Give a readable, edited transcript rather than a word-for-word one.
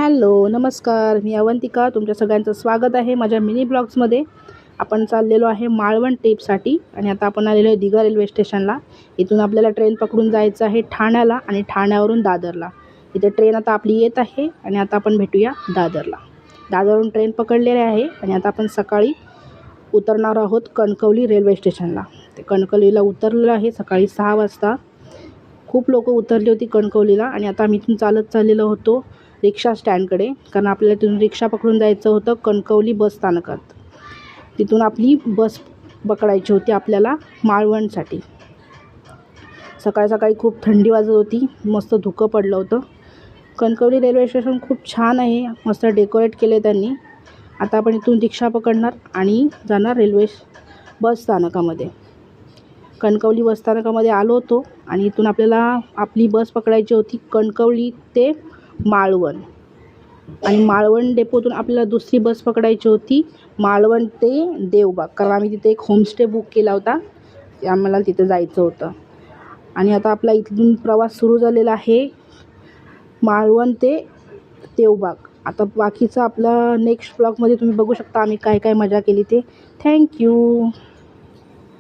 Hello नमस्कार, मी अवंतिका. तुमच्या सगळ्यांचं स्वागत आहे माझ्या मिनी ब्लॉग्समध्ये. आपण चाललेलो आहे मालवण ट्रिपसाठी आणि आता आपण आलेलो आहे दिघा रेल्वे स्टेशनला. इथून आपल्याला ट्रेन पकडून जायचं आहे ठाण्याला आणि ठाण्यावरून दादरला. इथे ट्रेन आता आपली येत आहे आणि आता आपण भेटूया दादरला. दादरवरून ट्रेन पकडलेली आहे आणि आता आपण सकाळी उतरणार आहोत कणकवली रेल्वे स्टेशनला. ते कणकवलीला उतरलेलं आहे सकाळी 6 वाजता. खूप लोक उतरली होती कणकवलीला आणि आता आम्ही इथून चालत चाललेलो होतो रिक्षा स्टँडकडे, कारण आपल्याला तिथून रिक्षा पकडून जायचं होतं कणकवली बस स्थानकात. तिथून आपली बस पकडायची होती आपल्याला मालवणसाठी. सकाळी सकाळी खूप थंडी वाजत होती, मस्त धुकं पडलं होतं. कणकवली रेल्वे स्टेशन खूप छान आहे, मस्त डेकोरेट केले त्यांनी. आता आपण इथून रिक्षा पकडणार आणि जाणार बस स्थानकामध्ये. कणकवली बस स्थानकामध्ये आलो होतो आणि इथून आपल्याला आपली बस पकडायची होती कणकवली ते मालवण. आणि मालवण डेपोतून आपल्याला दुसरी बस पकडायची होती मालवण ते देवबाग, कारण आम्ही तिथे एक होमस्टे बुक केला होता, आम्हाला तिथे जायचं होतं. आणि आता आपला इथून प्रवास सुरू झालेला आहे मालवण ते देवबाग. आता बाकीचं आपलं नेक्स्ट ब्लॉगमध्ये तुम्ही बघू शकता आम्ही काय काय मजा केली ते. थँक्यू.